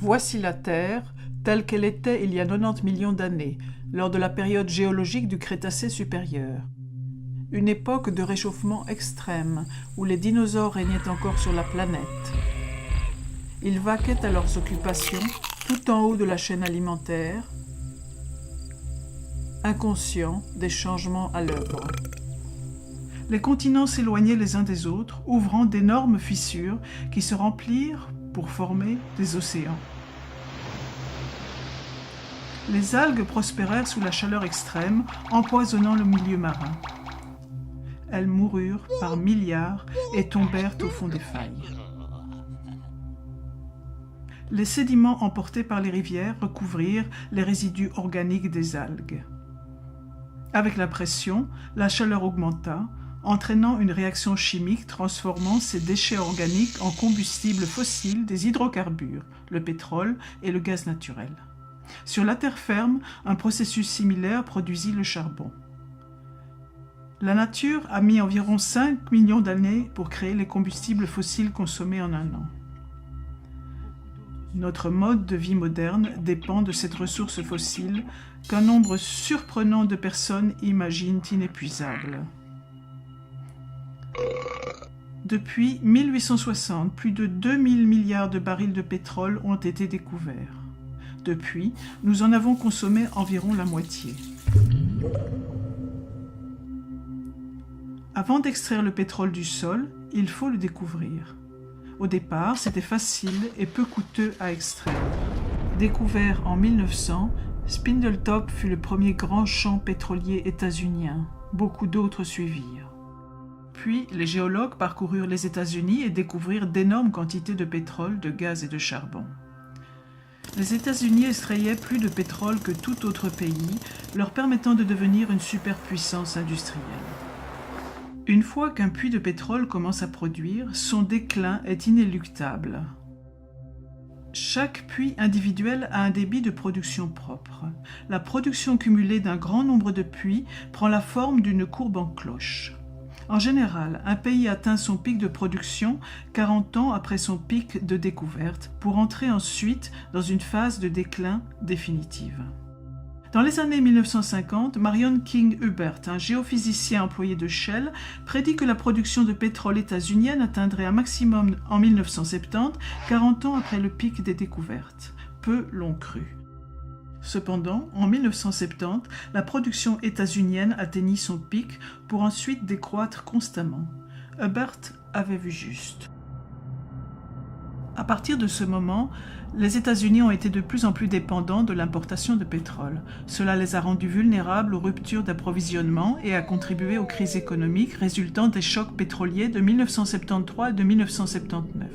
Voici la Terre telle qu'elle était il y a 90 millions d'années, lors de la période géologique du Crétacé supérieur. Une époque de réchauffement extrême, où les dinosaures régnaient encore sur la planète. Ils vaquaient à leurs occupations, tout en haut de la chaîne alimentaire, inconscients des changements à l'œuvre. Les continents s'éloignaient les uns des autres, ouvrant d'énormes fissures qui se remplirent pour former des océans. Les algues prospérèrent sous la chaleur extrême, empoisonnant le milieu marin. Elles moururent par milliards et tombèrent au fond des failles. Les sédiments emportés par les rivières recouvrirent les résidus organiques des algues. Avec la pression, la chaleur augmenta, entraînant une réaction chimique transformant ces déchets organiques en combustibles fossiles des hydrocarbures, le pétrole et le gaz naturel. Sur la terre ferme, un processus similaire produisit le charbon. La nature a mis environ 5 millions d'années pour créer les combustibles fossiles consommés en un an. Notre mode de vie moderne dépend de cette ressource fossile qu'un nombre surprenant de personnes imaginent inépuisable. Depuis 1860, plus de 2000 milliards de barils de pétrole ont été découverts. Depuis, nous en avons consommé environ la moitié. Avant d'extraire le pétrole du sol, il faut le découvrir. Au départ, c'était facile et peu coûteux à extraire. Découvert en 1900, Spindletop fut le premier grand champ pétrolier états-unien. Beaucoup d'autres suivirent. Puis, les géologues parcoururent les États-Unis et découvrirent d'énormes quantités de pétrole, de gaz et de charbon. Les États-Unis extrayaient plus de pétrole que tout autre pays, leur permettant de devenir une superpuissance industrielle. Une fois qu'un puits de pétrole commence à produire, son déclin est inéluctable. Chaque puits individuel a un débit de production propre. La production cumulée d'un grand nombre de puits prend la forme d'une courbe en cloche. En général, un pays atteint son pic de production 40 ans après son pic de découverte, pour entrer ensuite dans une phase de déclin définitive. Dans les années 1950, Marion King Hubbert, un géophysicien employé de Shell, prédit que la production de pétrole états-unienne atteindrait un maximum en 1970, 40 ans après le pic des découvertes. Peu l'ont cru. Cependant, en 1970, la production états-unienne atteignit son pic pour ensuite décroître constamment. Hubbert avait vu juste. À partir de ce moment, les États-Unis ont été de plus en plus dépendants de l'importation de pétrole. Cela les a rendus vulnérables aux ruptures d'approvisionnement et a contribué aux crises économiques résultant des chocs pétroliers de 1973 et de 1979.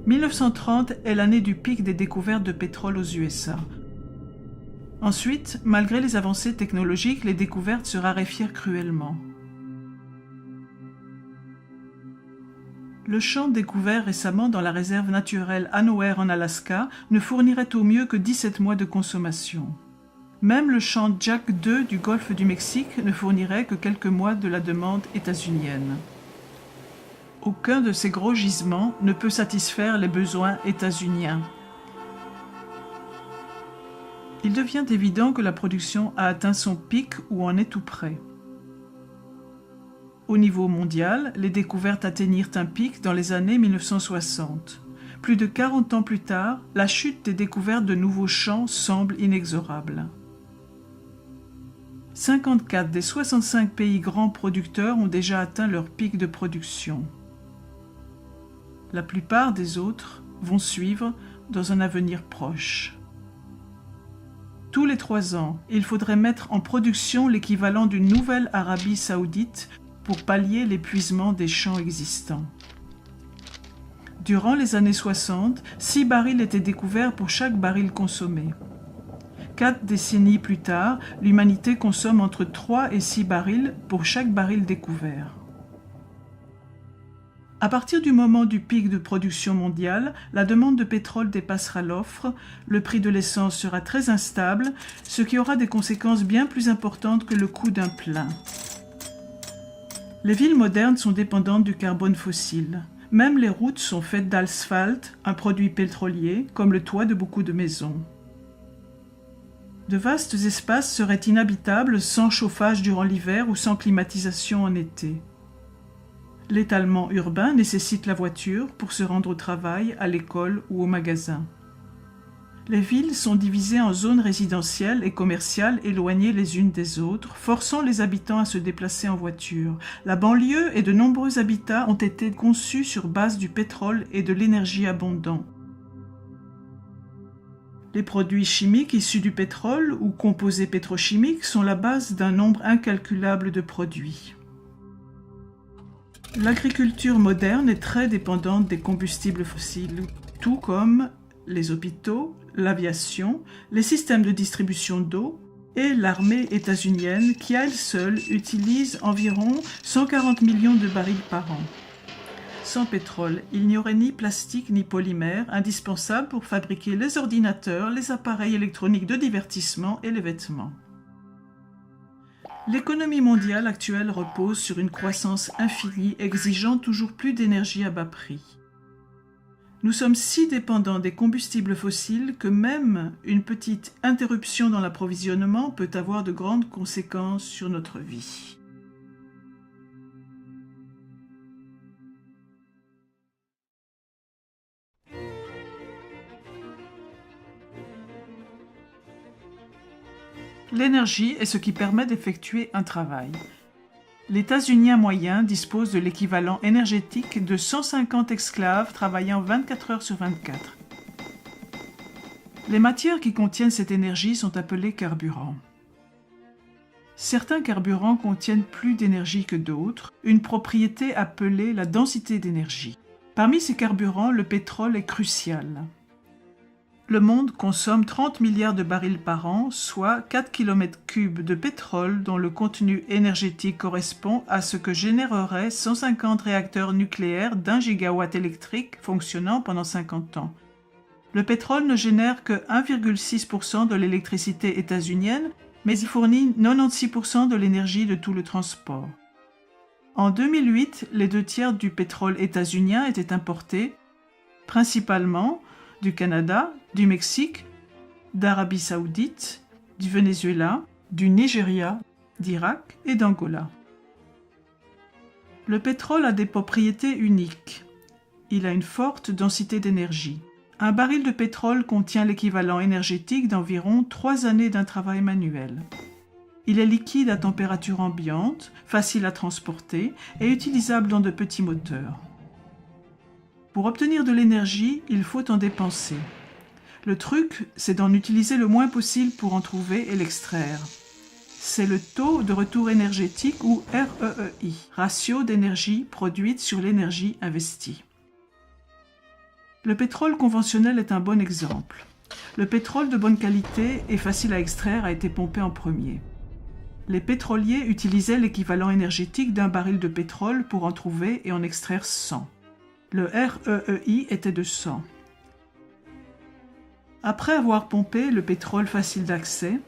1930 est l'année du pic des découvertes de pétrole aux USA. Ensuite, malgré les avancées technologiques, les découvertes se raréfièrent cruellement. Le champ découvert récemment dans la réserve naturelle Anower en Alaska ne fournirait au mieux que 17 mois de consommation. Même le champ Jack II du golfe du Mexique ne fournirait que quelques mois de la demande états-unienne. Aucun de ces gros gisements ne peut satisfaire les besoins états-uniens. Il devient évident que la production a atteint son pic ou en est tout près. Au niveau mondial, les découvertes atteignirent un pic dans les années 1960. Plus de 40 ans plus tard, la chute des découvertes de nouveaux champs semble inexorable. 54 des 65 pays grands producteurs ont déjà atteint leur pic de production. La plupart des autres vont suivre dans un avenir proche. Tous les 3 ans, il faudrait mettre en production l'équivalent d'une nouvelle Arabie saoudite pour pallier l'épuisement des champs existants. Durant les années 60, 6 barils étaient découverts pour chaque baril consommé. 4 décennies plus tard, l'humanité consomme entre 3 et 6 barils pour chaque baril découvert. À partir du moment du pic de production mondiale, la demande de pétrole dépassera l'offre, le prix de l'essence sera très instable, ce qui aura des conséquences bien plus importantes que le coût d'un plein. Les villes modernes sont dépendantes du carbone fossile. Même les routes sont faites d'asphalte, un produit pétrolier, comme le toit de beaucoup de maisons. De vastes espaces seraient inhabitables sans chauffage durant l'hiver ou sans climatisation en été. L'étalement urbain nécessite la voiture pour se rendre au travail, à l'école ou au magasin. Les villes sont divisées en zones résidentielles et commerciales éloignées les unes des autres, forçant les habitants à se déplacer en voiture. La banlieue et de nombreux habitats ont été conçus sur base du pétrole et de l'énergie abondante. Les produits chimiques issus du pétrole ou composés pétrochimiques sont la base d'un nombre incalculable de produits. L'agriculture moderne est très dépendante des combustibles fossiles, tout comme les hôpitaux, l'aviation, les systèmes de distribution d'eau et l'armée états-unienne qui à elle seule utilise environ 140 millions de barils par an. Sans pétrole, il n'y aurait ni plastique ni polymère indispensables pour fabriquer les ordinateurs, les appareils électroniques de divertissement et les vêtements. L'économie mondiale actuelle repose sur une croissance infinie exigeant toujours plus d'énergie à bas prix. Nous sommes si dépendants des combustibles fossiles que même une petite interruption dans l'approvisionnement peut avoir de grandes conséquences sur notre vie. L'énergie est ce qui permet d'effectuer un travail. L'États-Unien moyen dispose de l'équivalent énergétique de 150 esclaves travaillant 24 heures sur 24. Les matières qui contiennent cette énergie sont appelées carburants. Certains carburants contiennent plus d'énergie que d'autres, une propriété appelée la densité d'énergie. Parmi ces carburants, le pétrole est crucial. Le monde consomme 30 milliards de barils par an, soit 4 km3 de pétrole dont le contenu énergétique correspond à ce que généreraient 150 réacteurs nucléaires d'1 gigawatt électrique fonctionnant pendant 50 ans. Le pétrole ne génère que 1,6% de l'électricité états-unienne, mais il fournit 96% de l'énergie de tout le transport. En 2008, les 2/3 du pétrole états-unien étaient importés, principalement du Canada, du Mexique, d'Arabie saoudite, du Venezuela, du Nigeria, d'Irak et d'Angola. Le pétrole a des propriétés uniques. Il a une forte densité d'énergie. Un baril de pétrole contient l'équivalent énergétique d'environ 3 années d'un travail manuel. Il est liquide à température ambiante, facile à transporter et utilisable dans de petits moteurs. Pour obtenir de l'énergie, il faut en dépenser. Le truc, c'est d'en utiliser le moins possible pour en trouver et l'extraire. C'est le taux de retour énergétique ou REEI, ratio d'énergie produite sur l'énergie investie. Le pétrole conventionnel est un bon exemple. Le pétrole de bonne qualité et facile à extraire a été pompé en premier. Les pétroliers utilisaient l'équivalent énergétique d'un baril de pétrole pour en trouver et en extraire 100. Le REEI était de 100. Après avoir pompé le pétrole facile d'accès,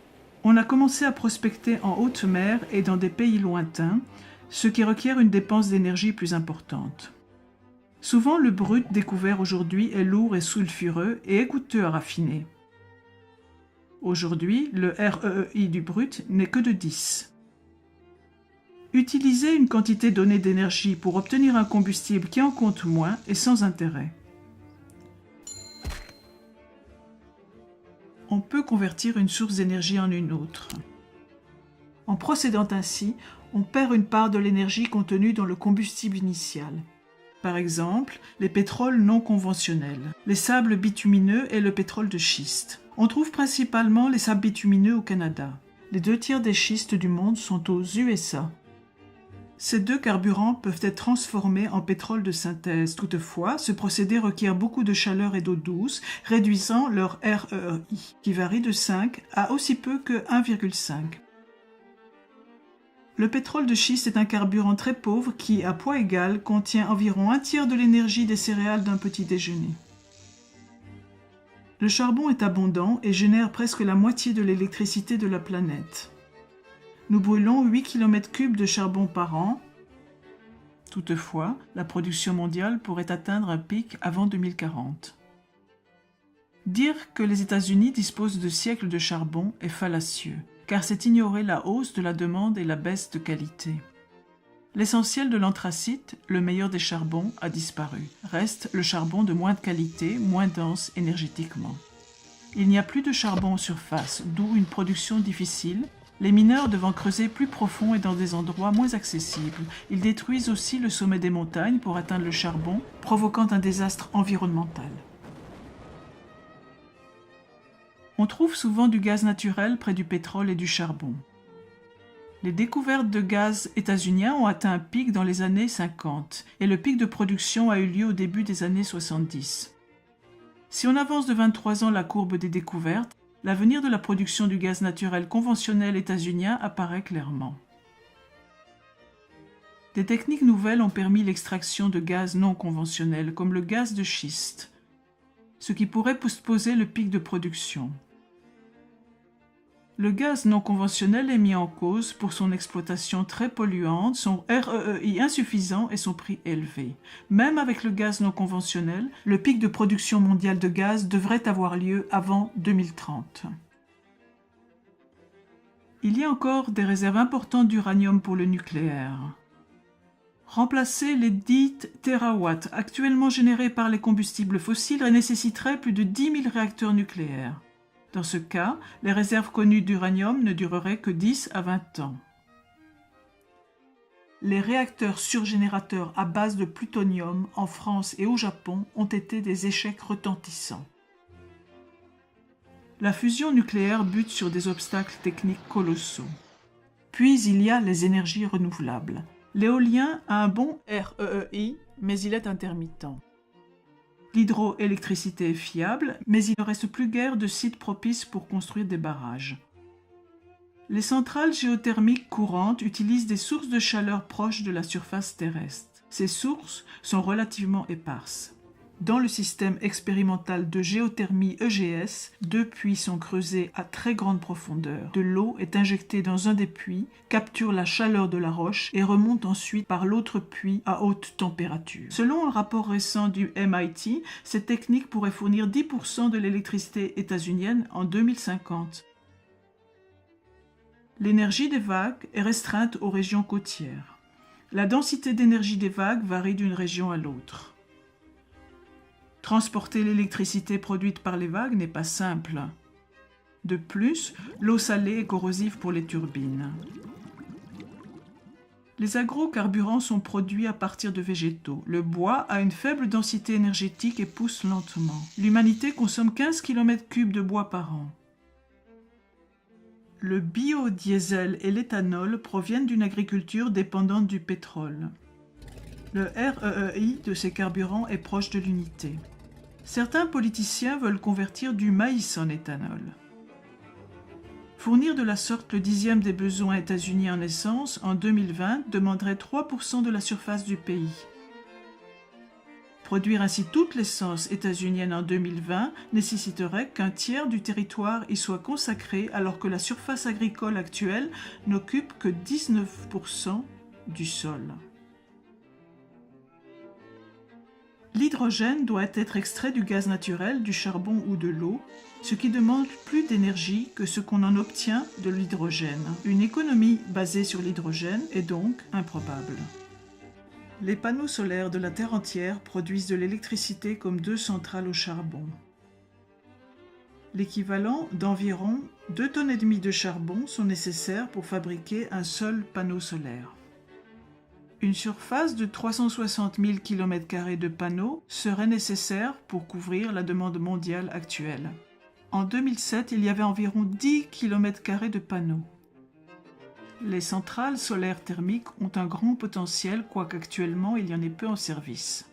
on a commencé à prospecter en haute mer et dans des pays lointains, ce qui requiert une dépense d'énergie plus importante. Souvent, le brut découvert aujourd'hui est lourd et sulfureux et est coûteux à raffiner. Aujourd'hui, le REEI du brut n'est que de 10. Utiliser une quantité donnée d'énergie pour obtenir un combustible qui en compte moins est sans intérêt. On peut convertir une source d'énergie en une autre. En procédant ainsi, on perd une part de l'énergie contenue dans le combustible initial. Par exemple, les pétroles non conventionnels, les sables bitumineux et le pétrole de schiste. On trouve principalement les sables bitumineux au Canada. Les 2/3 des schistes du monde sont aux USA. Ces deux carburants peuvent être transformés en pétrole de synthèse. Toutefois, ce procédé requiert beaucoup de chaleur et d'eau douce, réduisant leur REI, qui varie de 5 à aussi peu que 1,5. Le pétrole de schiste est un carburant très pauvre qui, à poids égal, contient environ 1/3 de l'énergie des céréales d'un petit déjeuner. Le charbon est abondant et génère presque la moitié de l'électricité de la planète. Nous brûlons 8 km3 de charbon par an. Toutefois, la production mondiale pourrait atteindre un pic avant 2040. Dire que les États-Unis disposent de siècles de charbon est fallacieux, car c'est ignorer la hausse de la demande et la baisse de qualité. L'essentiel de l'anthracite, le meilleur des charbons, a disparu. Reste le charbon de moindre qualité, moins dense énergétiquement. Il n'y a plus de charbon en surface, d'où une production difficile, les mineurs devant creuser plus profond et dans des endroits moins accessibles. Ils détruisent aussi le sommet des montagnes pour atteindre le charbon, provoquant un désastre environnemental. On trouve souvent du gaz naturel près du pétrole et du charbon. Les découvertes de gaz états-uniens ont atteint un pic dans les années 50 et le pic de production a eu lieu au début des années 70. Si on avance de 23 ans la courbe des découvertes, l'avenir de la production du gaz naturel conventionnel états-unien apparaît clairement. Des techniques nouvelles ont permis l'extraction de gaz non conventionnels comme le gaz de schiste, ce qui pourrait postposer le pic de production. Le gaz non conventionnel est mis en cause pour son exploitation très polluante, son REI insuffisant et son prix élevé. Même avec le gaz non conventionnel, le pic de production mondiale de gaz devrait avoir lieu avant 2030. Il y a encore des réserves importantes d'uranium pour le nucléaire. Remplacer les 10 TWh actuellement générés par les combustibles fossiles nécessiterait plus de 10 000 réacteurs nucléaires. Dans ce cas, les réserves connues d'uranium ne dureraient que 10 à 20 ans. Les réacteurs surgénérateurs à base de plutonium en France et au Japon ont été des échecs retentissants. La fusion nucléaire bute sur des obstacles techniques colossaux. Puis il y a les énergies renouvelables. L'éolien a un bon REI, mais il est intermittent. L'hydroélectricité est fiable, mais il ne reste plus guère de sites propices pour construire des barrages. Les centrales géothermiques courantes utilisent des sources de chaleur proches de la surface terrestre. Ces sources sont relativement éparses. Dans le système expérimental de géothermie EGS, 2 puits sont creusés à très grande profondeur. De l'eau est injectée dans un des puits, capture la chaleur de la roche et remonte ensuite par l'autre puits à haute température. Selon un rapport récent du MIT, cette technique pourrait fournir 10% de l'électricité états-unienne en 2050. L'énergie des vagues est restreinte aux régions côtières. La densité d'énergie des vagues varie d'une région à l'autre. Transporter l'électricité produite par les vagues n'est pas simple. De plus, l'eau salée est corrosive pour les turbines. Les agrocarburants sont produits à partir de végétaux. Le bois a une faible densité énergétique et pousse lentement. L'humanité consomme 15 km3 de bois par an. Le biodiesel et l'éthanol proviennent d'une agriculture dépendante du pétrole. Le REI de ces carburants est proche de l'unité. Certains politiciens veulent convertir du maïs en éthanol. Fournir de la sorte le 10e des besoins états-uniens en essence en 2020 demanderait 3% de la surface du pays. Produire ainsi toute l'essence états-unienne en 2020 nécessiterait qu'un tiers du territoire y soit consacré alors que la surface agricole actuelle n'occupe que 19% du sol. L'hydrogène doit être extrait du gaz naturel, du charbon ou de l'eau, ce qui demande plus d'énergie que ce qu'on en obtient de l'hydrogène. Une économie basée sur l'hydrogène est donc improbable. Les panneaux solaires de la Terre entière produisent de l'électricité comme 2 centrales au charbon. L'équivalent d'environ 2,5 tonnes de charbon sont nécessaires pour fabriquer un seul panneau solaire. Une surface de 360 000 km² de panneaux serait nécessaire pour couvrir la demande mondiale actuelle. En 2007, il y avait environ 10 km² de panneaux. Les centrales solaires thermiques ont un grand potentiel, quoique actuellement il y en ait peu en service.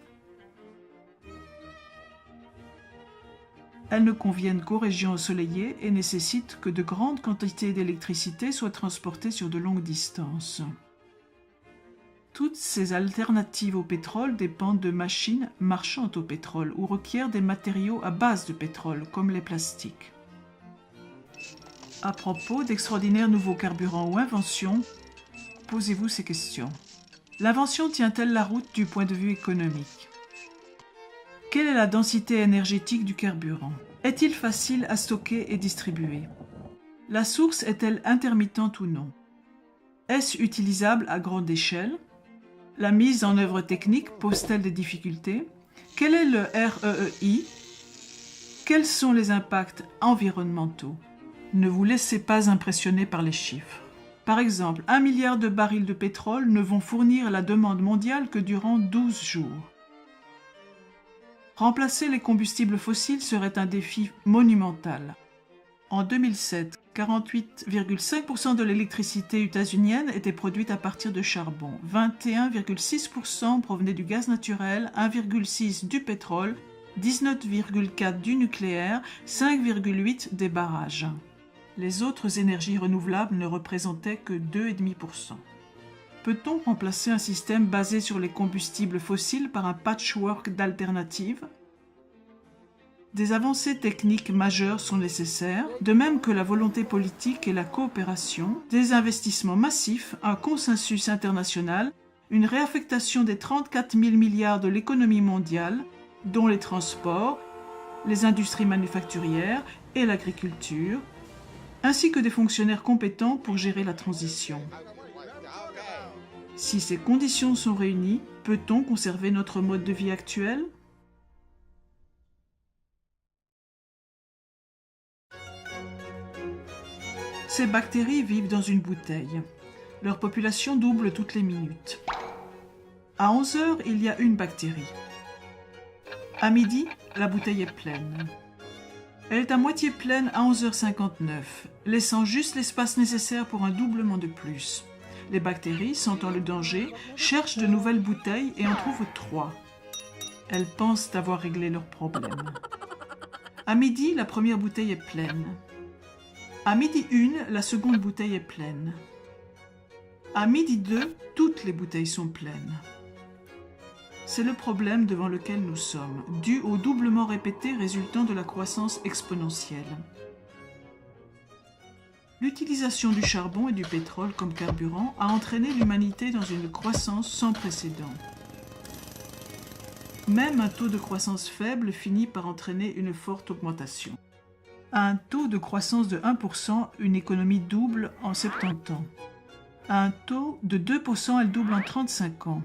Elles ne conviennent qu'aux régions ensoleillées et nécessitent que de grandes quantités d'électricité soient transportées sur de longues distances. Toutes ces alternatives au pétrole dépendent de machines marchandes au pétrole ou requièrent des matériaux à base de pétrole, comme les plastiques. À propos d'extraordinaires nouveaux carburants ou inventions, posez-vous ces questions. L'invention tient-elle la route du point de vue économique? Quelle est la densité énergétique du carburant? Est-il facile à stocker et distribuer? La source est-elle intermittente ou non? Est-ce utilisable à grande échelle? La mise en œuvre technique pose-t-elle des difficultés? Quel est le REEI? Quels sont les impacts environnementaux? Ne vous laissez pas impressionner par les chiffres. Par exemple, 1 milliard de barils de pétrole ne vont fournir la demande mondiale que durant 12 jours. Remplacer les combustibles fossiles serait un défi monumental. En 2007, 48,5% de l'électricité états-unienne était produite à partir de charbon, 21,6% provenait du gaz naturel, 1,6% du pétrole, 19,4% du nucléaire, 5,8% des barrages. Les autres énergies renouvelables ne représentaient que 2,5%. Peut-on remplacer un système basé sur les combustibles fossiles par un patchwork d'alternatives? Des avancées techniques majeures sont nécessaires, de même que la volonté politique et la coopération, des investissements massifs, un consensus international, une réaffectation des 34 000 milliards de l'économie mondiale, dont les transports, les industries manufacturières et l'agriculture, ainsi que des fonctionnaires compétents pour gérer la transition. Si ces conditions sont réunies, peut-on conserver notre mode de vie actuel? Ces bactéries vivent dans une bouteille. Leur population double toutes les minutes. À 11 heures, il y a une bactérie. À midi, la bouteille est pleine. Elle est à moitié pleine à 11h59, laissant juste l'espace nécessaire pour un doublement de plus. Les bactéries, sentant le danger, cherchent de nouvelles bouteilles et en trouvent 3. Elles pensent avoir réglé leur problème. À midi, la première bouteille est pleine. À midi 1, la seconde bouteille est pleine. À midi 2, toutes les bouteilles sont pleines. C'est le problème devant lequel nous sommes, dû au doublement répété résultant de la croissance exponentielle. L'utilisation du charbon et du pétrole comme carburant a entraîné l'humanité dans une croissance sans précédent. Même un taux de croissance faible finit par entraîner une forte augmentation. À un taux de croissance de 1%, une économie double en 70 ans. À un taux de 2%, elle double en 35 ans.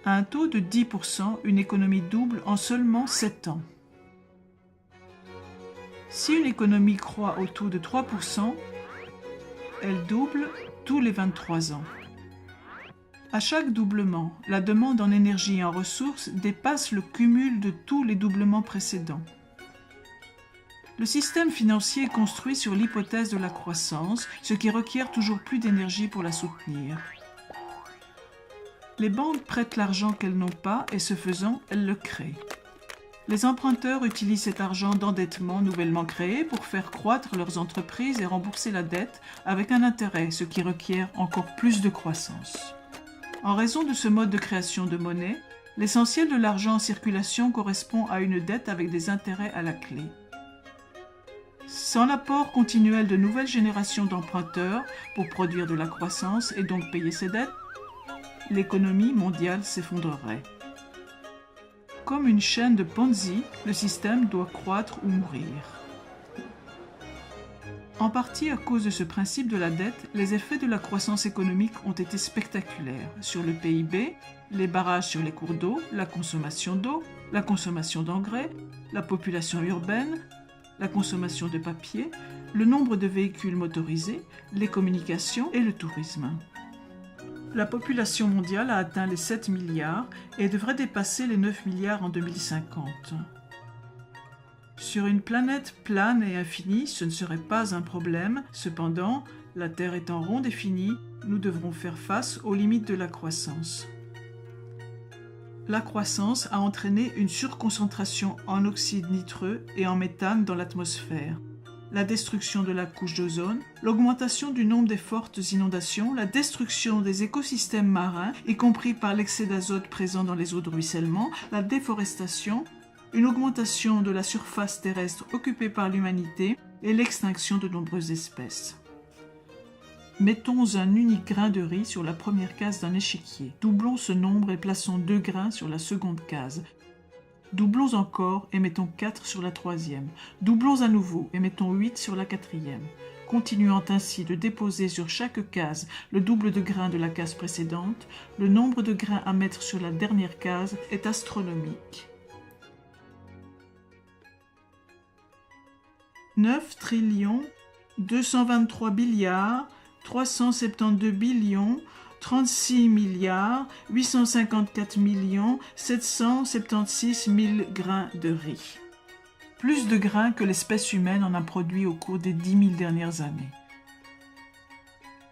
À un taux de 10%, une économie double en seulement 7 ans. Si une économie croît au taux de 3%, elle double tous les 23 ans. À chaque doublement, la demande en énergie et en ressources dépasse le cumul de tous les doublements précédents. Le système financier est construit sur l'hypothèse de la croissance, ce qui requiert toujours plus d'énergie pour la soutenir. Les banques prêtent l'argent qu'elles n'ont pas et ce faisant, elles le créent. Les emprunteurs utilisent cet argent d'endettement nouvellement créé pour faire croître leurs entreprises et rembourser la dette avec un intérêt, ce qui requiert encore plus de croissance. En raison de ce mode de création de monnaie, l'essentiel de l'argent en circulation correspond à une dette avec des intérêts à la clé. Sans l'apport continuel de nouvelles générations d'emprunteurs pour produire de la croissance et donc payer ses dettes, l'économie mondiale s'effondrerait. Comme une chaîne de Ponzi, le système doit croître ou mourir. En partie à cause de ce principe de la dette, les effets de la croissance économique ont été spectaculaires sur le PIB, les barrages sur les cours d'eau, la consommation d'engrais, la population urbaine, la consommation de papier, le nombre de véhicules motorisés, les communications et le tourisme. La population mondiale a atteint les 7 milliards et devrait dépasser les 9 milliards en 2050. Sur une planète plane et infinie, ce ne serait pas un problème. Cependant, la Terre étant ronde et finie, nous devrons faire face aux limites de la croissance. La croissance a entraîné une surconcentration en oxyde nitreux et en méthane dans l'atmosphère, la destruction de la couche d'ozone, l'augmentation du nombre des fortes inondations, la destruction des écosystèmes marins, y compris par l'excès d'azote présent dans les eaux de ruissellement, la déforestation, une augmentation de la surface terrestre occupée par l'humanité et l'extinction de nombreuses espèces. Mettons un unique grain de riz sur la première case d'un échiquier. Doublons ce nombre et plaçons 2 grains sur la seconde case. Doublons encore et mettons 4 sur la troisième. Doublons à nouveau et mettons 8 sur la quatrième. Continuant ainsi de déposer sur chaque case le double de grains de la case précédente, le nombre de grains à mettre sur la dernière case est astronomique. 9 trillions, 223 billiards, 372 billions, 36 milliards, 854 millions, 776 000 grains de riz. Plus de grains que l'espèce humaine en a produit au cours des 10 000 dernières années.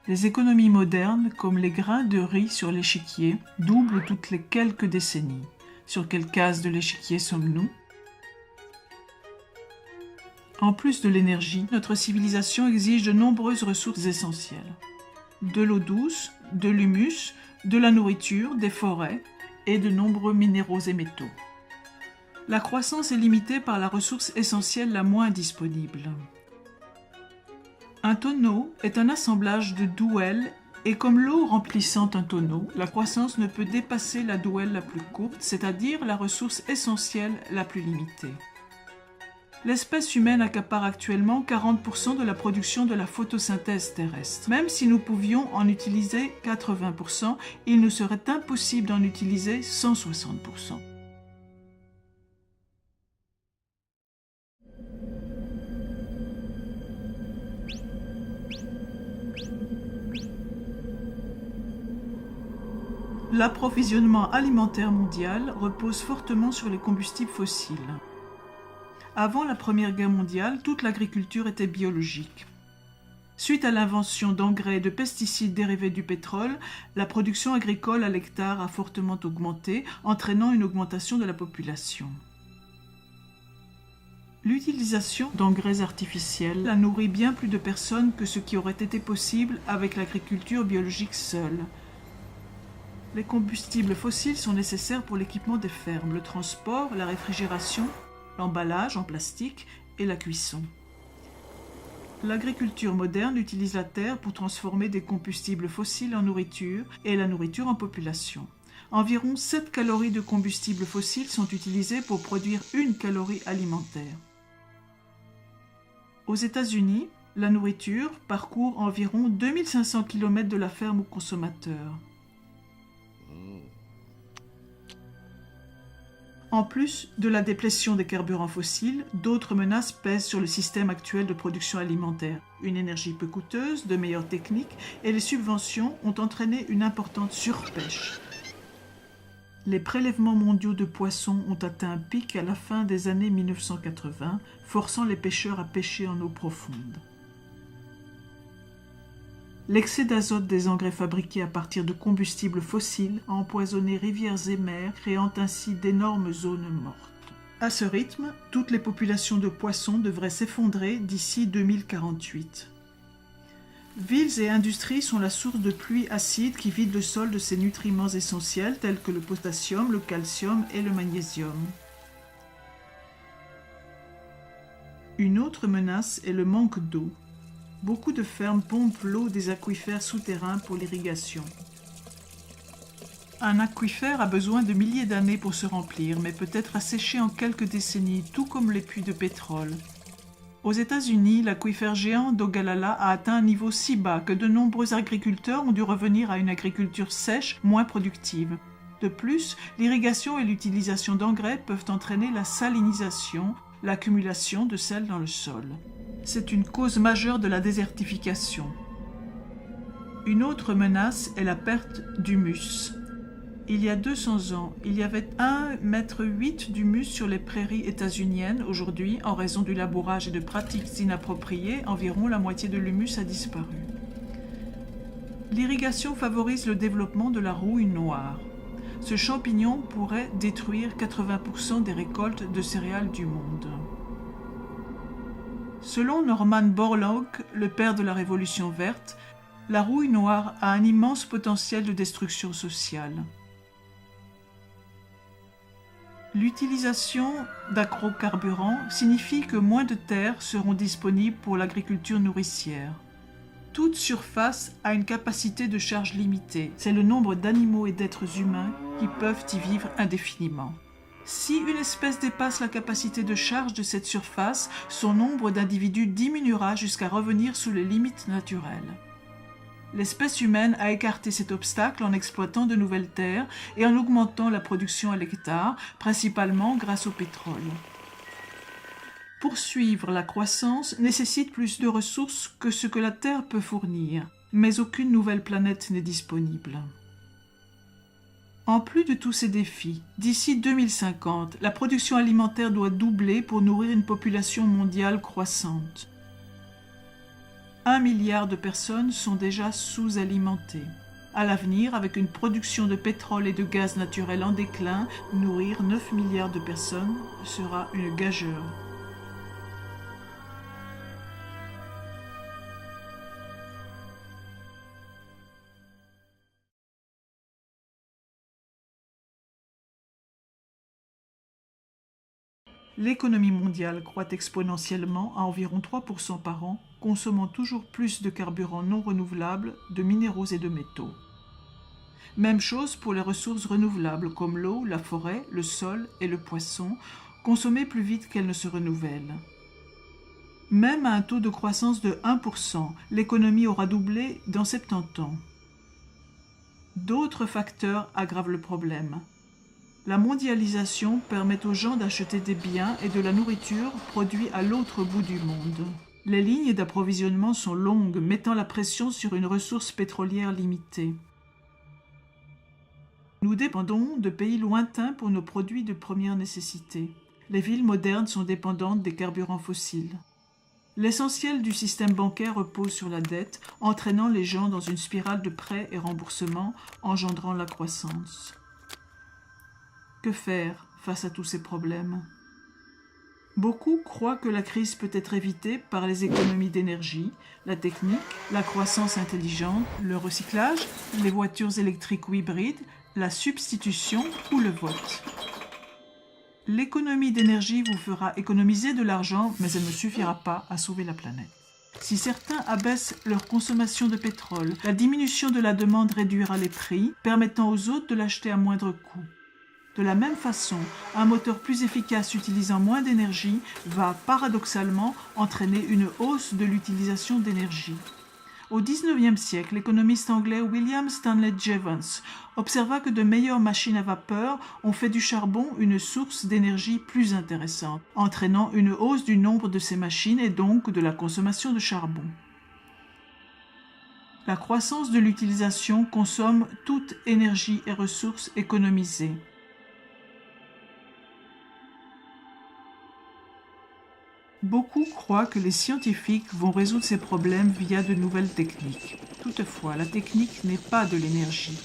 Les économies modernes, comme les grains de riz sur l'échiquier, doublent toutes les quelques décennies. Sur quelle case de l'échiquier sommes-nous ? En plus de l'énergie, notre civilisation exige de nombreuses ressources essentielles. De l'eau douce, de l'humus, de la nourriture, des forêts et de nombreux minéraux et métaux. La croissance est limitée par la ressource essentielle la moins disponible. Un tonneau est un assemblage de douelles et comme l'eau remplissant un tonneau, la croissance ne peut dépasser la douelle la plus courte, c'est-à-dire la ressource essentielle la plus limitée. L'espèce humaine accapare actuellement 40% de la production de la photosynthèse terrestre. Même si nous pouvions en utiliser 80%, il nous serait impossible d'en utiliser 160%. L'approvisionnement alimentaire mondial repose fortement sur les combustibles fossiles. Avant la Première Guerre mondiale, toute l'agriculture était biologique. Suite à l'invention d'engrais et de pesticides dérivés du pétrole, la production agricole à l'hectare a fortement augmenté, entraînant une augmentation de la population. L'utilisation d'engrais artificiels a nourri bien plus de personnes que ce qui aurait été possible avec l'agriculture biologique seule. Les combustibles fossiles sont nécessaires pour l'équipement des fermes, le transport, la réfrigération, l'emballage en plastique et la cuisson. L'agriculture moderne utilise la terre pour transformer des combustibles fossiles en nourriture et la nourriture en population. Environ 7 calories de combustibles fossiles sont utilisées pour produire 1 calorie alimentaire. Aux États-Unis, la nourriture parcourt environ 2500 km de la ferme au consommateur. En plus de la déplétion des carburants fossiles, d'autres menaces pèsent sur le système actuel de production alimentaire. Une énergie peu coûteuse, de meilleures techniques et les subventions ont entraîné une importante surpêche. Les prélèvements mondiaux de poissons ont atteint un pic à la fin des années 1980, forçant les pêcheurs à pêcher en eau profonde. L'excès d'azote des engrais fabriqués à partir de combustibles fossiles a empoisonné rivières et mers, créant ainsi d'énormes zones mortes. À ce rythme, toutes les populations de poissons devraient s'effondrer d'ici 2048. Villes et industries sont la source de pluies acides qui vident le sol de ses nutriments essentiels tels que le potassium, le calcium et le magnésium. Une autre menace est le manque d'eau. Beaucoup de fermes pompent l'eau des aquifères souterrains pour l'irrigation. Un aquifère a besoin de milliers d'années pour se remplir, mais peut être asséché en quelques décennies, tout comme les puits de pétrole. Aux États-Unis, l'aquifère géant d'Ogallala a atteint un niveau si bas que de nombreux agriculteurs ont dû revenir à une agriculture sèche, moins productive. De plus, l'irrigation et l'utilisation d'engrais peuvent entraîner la salinisation, l'accumulation de sel dans le sol. C'est une cause majeure de la désertification. Une autre menace est la perte d'humus. Il y a 200 ans, il y avait 1,8 m d'humus sur les prairies états-uniennes. Aujourd'hui, en raison du labourage et de pratiques inappropriées, environ la moitié de l'humus a disparu. L'irrigation favorise le développement de la rouille noire. Ce champignon pourrait détruire 80% des récoltes de céréales du monde. Selon Norman Borlaug, le père de la Révolution verte, la rouille noire a un immense potentiel de destruction sociale. L'utilisation d'agrocarburants signifie que moins de terres seront disponibles pour l'agriculture nourricière. Toute surface a une capacité de charge limitée. C'est le nombre d'animaux et d'êtres humains qui peuvent y vivre indéfiniment. Si une espèce dépasse la capacité de charge de cette surface, son nombre d'individus diminuera jusqu'à revenir sous les limites naturelles. L'espèce humaine a écarté cet obstacle en exploitant de nouvelles terres et en augmentant la production à l'hectare, principalement grâce au pétrole. Poursuivre la croissance nécessite plus de ressources que ce que la Terre peut fournir, mais aucune nouvelle planète n'est disponible. En plus de tous ces défis, d'ici 2050, la production alimentaire doit doubler pour nourrir une population mondiale croissante. 1 milliard de personnes sont déjà sous-alimentées. À l'avenir, avec une production de pétrole et de gaz naturel en déclin, nourrir 9 milliards de personnes sera une gageure. L'économie mondiale croît exponentiellement à environ 3% par an, consommant toujours plus de carburants non renouvelables, de minéraux et de métaux. Même chose pour les ressources renouvelables comme l'eau, la forêt, le sol et le poisson, consommées plus vite qu'elles ne se renouvellent. Même à un taux de croissance de 1%, l'économie aura doublé dans 70 ans. D'autres facteurs aggravent le problème. La mondialisation permet aux gens d'acheter des biens et de la nourriture produits à l'autre bout du monde. Les lignes d'approvisionnement sont longues, mettant la pression sur une ressource pétrolière limitée. Nous dépendons de pays lointains pour nos produits de première nécessité. Les villes modernes sont dépendantes des carburants fossiles. L'essentiel du système bancaire repose sur la dette, entraînant les gens dans une spirale de prêts et remboursements, engendrant la croissance. Que faire face à tous ces problèmes? Beaucoup croient que la crise peut être évitée par les économies d'énergie, la technique, la croissance intelligente, le recyclage, les voitures électriques ou hybrides, la substitution ou le vote. L'économie d'énergie vous fera économiser de l'argent, mais elle ne suffira pas à sauver la planète. Si certains abaissent leur consommation de pétrole, la diminution de la demande réduira les prix, permettant aux autres de l'acheter à moindre coût. De la même façon, un moteur plus efficace utilisant moins d'énergie va paradoxalement entraîner une hausse de l'utilisation d'énergie. Au XIXe siècle, l'économiste anglais William Stanley Jevons observa que de meilleures machines à vapeur ont fait du charbon une source d'énergie plus intéressante, entraînant une hausse du nombre de ces machines et donc de la consommation de charbon. La croissance de l'utilisation consomme toute énergie et ressources économisées. Beaucoup croient que les scientifiques vont résoudre ces problèmes via de nouvelles techniques. Toutefois, la technique n'est pas de l'énergie.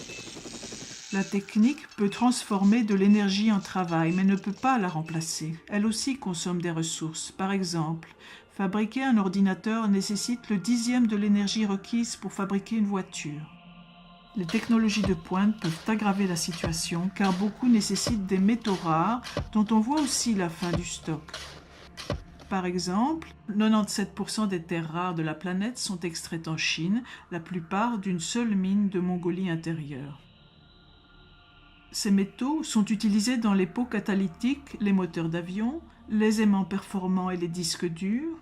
La technique peut transformer de l'énergie en travail, mais ne peut pas la remplacer. Elle aussi consomme des ressources. Par exemple, fabriquer un ordinateur nécessite le 10e de l'énergie requise pour fabriquer une voiture. Les technologies de pointe peuvent aggraver la situation car beaucoup nécessitent des métaux rares dont on voit aussi la fin du stock. Par exemple, 97% des terres rares de la planète sont extraites en Chine, la plupart d'une seule mine de Mongolie intérieure. Ces métaux sont utilisés dans les pots catalytiques, les moteurs d'avion, les aimants performants et les disques durs,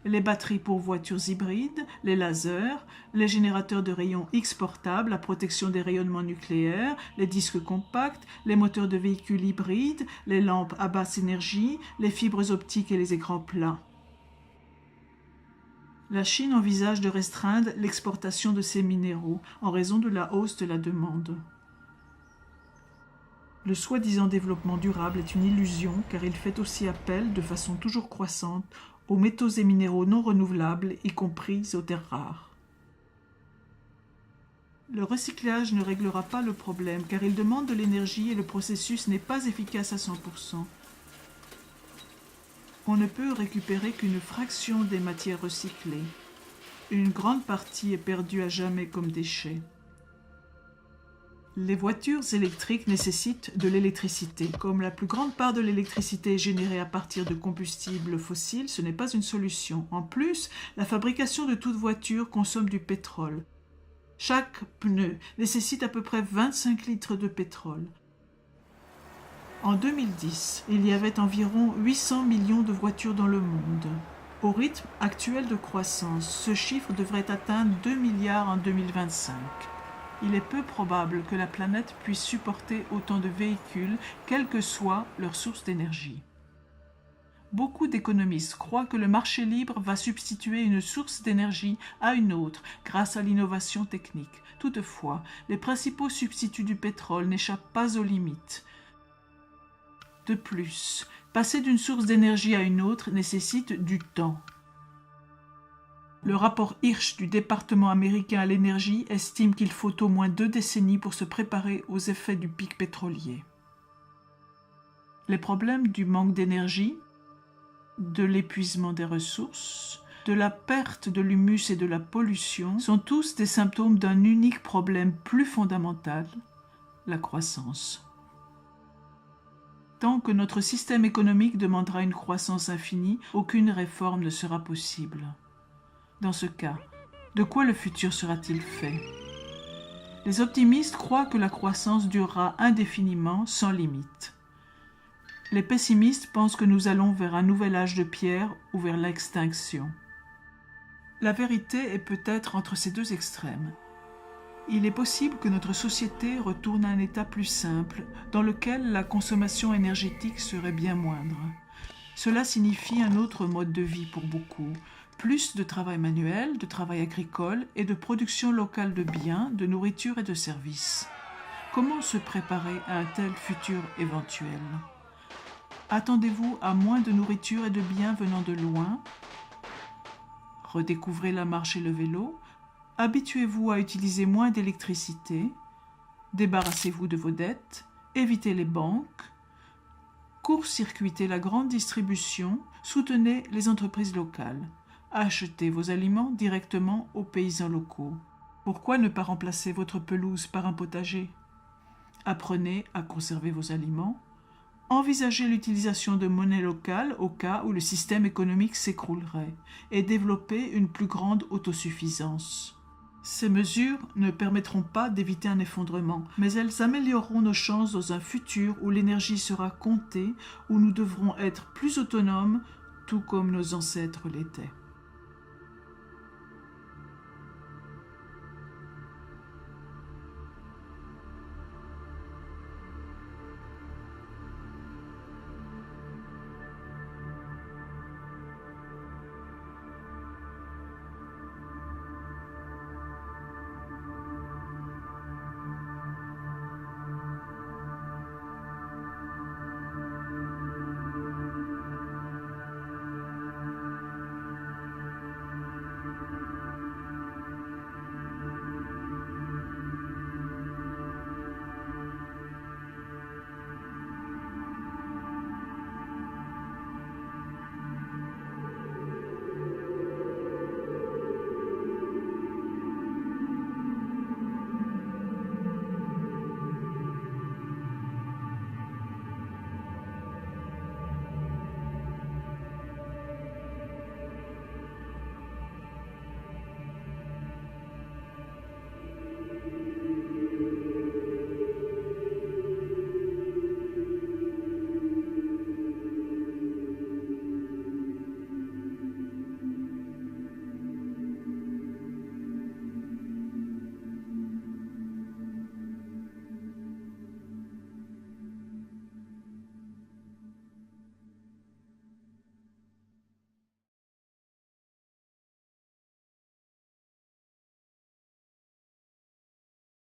les batteries pour voitures hybrides, les lasers, les générateurs de rayons X portables, la protection des rayonnements nucléaires, les disques compacts, les moteurs de véhicules hybrides, les lampes à basse énergie, les fibres optiques et les écrans plats. La Chine envisage de restreindre l'exportation de ces minéraux en raison de la hausse de la demande. Le soi-disant développement durable est une illusion car il fait aussi appel, de façon toujours croissante, aux métaux et minéraux non renouvelables, y compris aux terres rares. Le recyclage ne réglera pas le problème car il demande de l'énergie et le processus n'est pas efficace à 100%. On ne peut récupérer qu'une fraction des matières recyclées. Une grande partie est perdue à jamais comme déchet. Les voitures électriques nécessitent de l'électricité. Comme la plus grande part de l'électricité est générée à partir de combustibles fossiles, ce n'est pas une solution. En plus, la fabrication de toute voiture consomme du pétrole. Chaque pneu nécessite à peu près 25 litres de pétrole. En 2010, il y avait environ 800 millions de voitures dans le monde. Au rythme actuel de croissance, ce chiffre devrait atteindre 2 milliards en 2025. Il est peu probable que la planète puisse supporter autant de véhicules, quelle que soit leur source d'énergie. Beaucoup d'économistes croient que le marché libre va substituer une source d'énergie à une autre grâce à l'innovation technique. Toutefois, les principaux substituts du pétrole n'échappent pas aux limites. De plus, passer d'une source d'énergie à une autre nécessite du temps. Le rapport Hirsch du département américain à l'énergie estime qu'il faut au moins 2 décennies pour se préparer aux effets du pic pétrolier. Les problèmes du manque d'énergie, de l'épuisement des ressources, de la perte de l'humus et de la pollution sont tous des symptômes d'un unique problème plus fondamental, la croissance. Tant que notre système économique demandera une croissance infinie, aucune réforme ne sera possible. Dans ce cas, de quoi le futur sera-t-il fait? Les optimistes croient que la croissance durera indéfiniment, sans limite. Les pessimistes pensent que nous allons vers un nouvel âge de pierre ou vers l'extinction. La vérité est peut-être entre ces deux extrêmes. Il est possible que notre société retourne à un état plus simple, dans lequel la consommation énergétique serait bien moindre. Cela signifie un autre mode de vie pour beaucoup, plus de travail manuel, de travail agricole et de production locale de biens, de nourriture et de services. Comment se préparer à un tel futur éventuel? Attendez-vous à moins de nourriture et de biens venant de loin? Redécouvrez la marche et le vélo? Habituez-vous à utiliser moins d'électricité, débarrassez-vous de vos dettes, évitez les banques, court-circuitez la grande distribution, soutenez les entreprises locales, achetez vos aliments directement aux paysans locaux. Pourquoi ne pas remplacer votre pelouse par un potager? Apprenez à conserver vos aliments, envisagez l'utilisation de monnaie locale au cas où le système économique s'écroulerait et développez une plus grande autosuffisance. Ces mesures ne permettront pas d'éviter un effondrement, mais elles amélioreront nos chances dans un futur où l'énergie sera comptée, où nous devrons être plus autonomes, tout comme nos ancêtres l'étaient.